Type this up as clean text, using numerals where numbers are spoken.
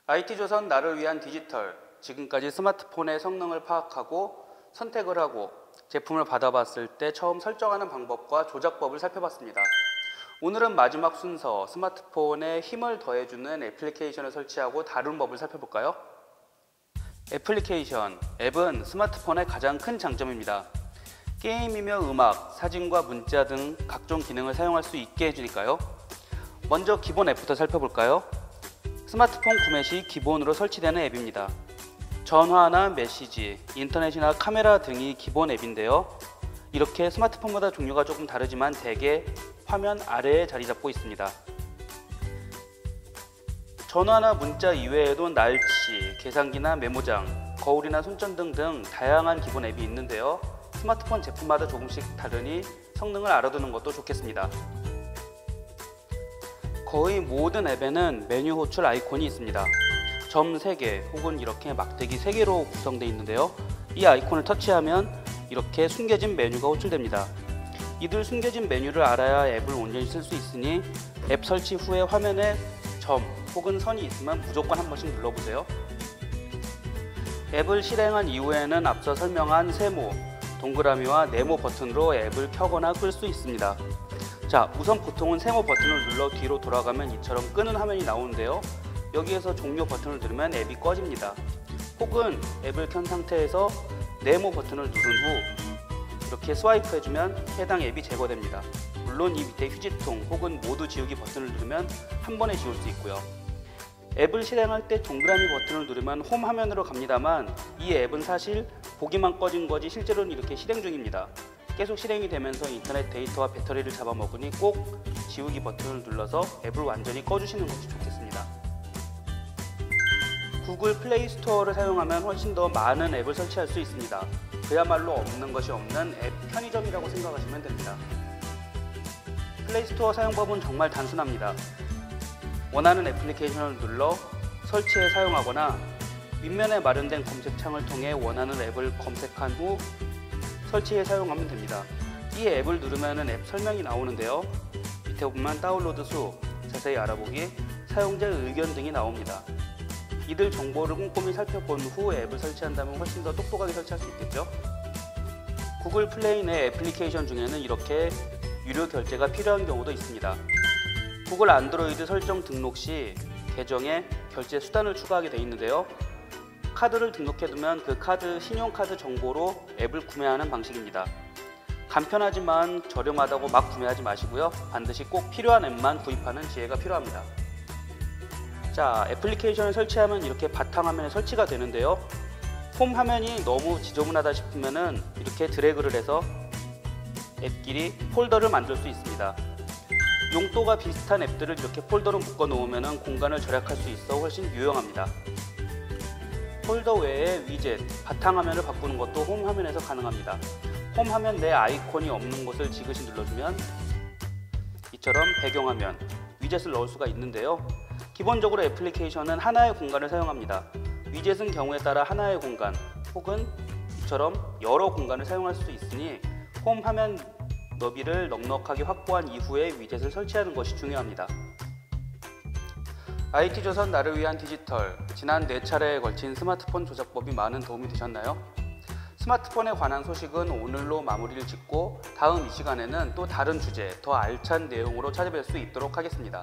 IT조선 나를 위한 디지털, 지금까지 스마트폰의 성능을 파악하고 선택을 하고 제품을 받아봤을 때 처음 설정하는 방법과 조작법을 살펴봤습니다. 오늘은 마지막 순서, 스마트폰에 힘을 더해주는 애플리케이션을 설치하고 다룬 법을 살펴볼까요? 애플리케이션, 앱은 스마트폰의 가장 큰 장점입니다. 게임이며 음악, 사진과 문자 등 각종 기능을 사용할 수 있게 해주니까요. 먼저 기본 앱부터 살펴볼까요? 스마트폰 구매 시 기본으로 설치되는 앱입니다. 전화나 메시지, 인터넷이나 카메라 등이 기본 앱인데요. 이렇게 스마트폰마다 종류가 조금 다르지만 대개 화면 아래에 자리 잡고 있습니다. 전화나 문자 이외에도 날씨, 계산기나 메모장, 거울이나 손전등 등 다양한 기본 앱이 있는데요. 스마트폰 제품마다 조금씩 다르니 성능을 알아두는 것도 좋겠습니다. 거의 모든 앱에는 메뉴 호출 아이콘이 있습니다. 점 3개 혹은 이렇게 막대기 3개로 구성되어 있는데요. 이 아이콘을 터치하면 이렇게 숨겨진 메뉴가 호출됩니다. 이들 숨겨진 메뉴를 알아야 앱을 온전히 쓸 수 있으니 앱 설치 후에 화면에 점 혹은 선이 있으면 무조건 한 번씩 눌러보세요. 앱을 실행한 이후에는 앞서 설명한 세모, 동그라미와 네모 버튼으로 앱을 켜거나 끌 수 있습니다. 자, 우선 보통은 세모 버튼을 눌러 뒤로 돌아가면 이처럼 끄는 화면이 나오는데요. 여기에서 종료 버튼을 누르면 앱이 꺼집니다. 혹은 앱을 켠 상태에서 네모 버튼을 누른 후 이렇게 스와이프 해주면 해당 앱이 제거됩니다. 물론 이 밑에 휴지통 혹은 모두 지우기 버튼을 누르면 한 번에 지울 수 있고요. 앱을 실행할 때 동그라미 버튼을 누르면 홈 화면으로 갑니다만 이 앱은 사실 보기만 꺼진 거지 실제로는 이렇게 실행 중입니다. 계속 실행이 되면서 인터넷 데이터와 배터리를 잡아먹으니 꼭 지우기 버튼을 눌러서 앱을 완전히 꺼주시는 것이 좋겠습니다. 구글 플레이 스토어를 사용하면 훨씬 더 많은 앱을 설치할 수 있습니다. 그야말로 없는 것이 없는 앱 편의점이라고 생각하시면 됩니다. 플레이 스토어 사용법은 정말 단순합니다. 원하는 애플리케이션을 눌러 설치해 사용하거나 윗면에 마련된 검색창을 통해 원하는 앱을 검색한 후 설치해 사용하면 됩니다. 이 앱을 누르면 앱 설명이 나오는데요. 밑에 보면 다운로드 수, 자세히 알아보기, 사용자 의견 등이 나옵니다. 이들 정보를 꼼꼼히 살펴본 후 앱을 설치한다면 훨씬 더 똑똑하게 설치할 수 있겠죠? 구글 플레이 내 애플리케이션 중에는 이렇게 유료 결제가 필요한 경우도 있습니다. 구글 안드로이드 설정 등록 시 계정에 결제 수단을 추가하게 되어 있는데요. 카드를 등록해두면 그 카드 신용카드 정보로 앱을 구매하는 방식입니다. 간편하지만 저렴하다고 막 구매하지 마시고요. 반드시 꼭 필요한 앱만 구입하는 지혜가 필요합니다. 자, 애플리케이션을 설치하면 이렇게 바탕화면에 설치가 되는데요. 홈 화면이 너무 지저분하다 싶으면 이렇게 드래그를 해서 앱끼리 폴더를 만들 수 있습니다. 용도가 비슷한 앱들을 이렇게 폴더로 묶어 놓으면 공간을 절약할 수 있어 훨씬 유용합니다. 폴더 외에 위젯, 바탕화면을 바꾸는 것도 홈 화면에서 가능합니다. 홈 화면 내 아이콘이 없는 곳을 지그시 눌러주면 이처럼 배경화면, 위젯을 넣을 수가 있는데요. 기본적으로 애플리케이션은 하나의 공간을 사용합니다. 위젯은 경우에 따라 하나의 공간 혹은 이처럼 여러 공간을 사용할 수 있으니 홈 화면 너비를 넉넉하게 확보한 이후에 위젯을 설치하는 것이 중요합니다. IT조선 나를 위한 디지털, 지난 4차례에 걸친 스마트폰 조작법이 많은 도움이 되셨나요? 스마트폰에 관한 소식은 오늘로 마무리를 짓고 다음 이 시간에는 또 다른 주제, 더 알찬 내용으로 찾아뵐 수 있도록 하겠습니다.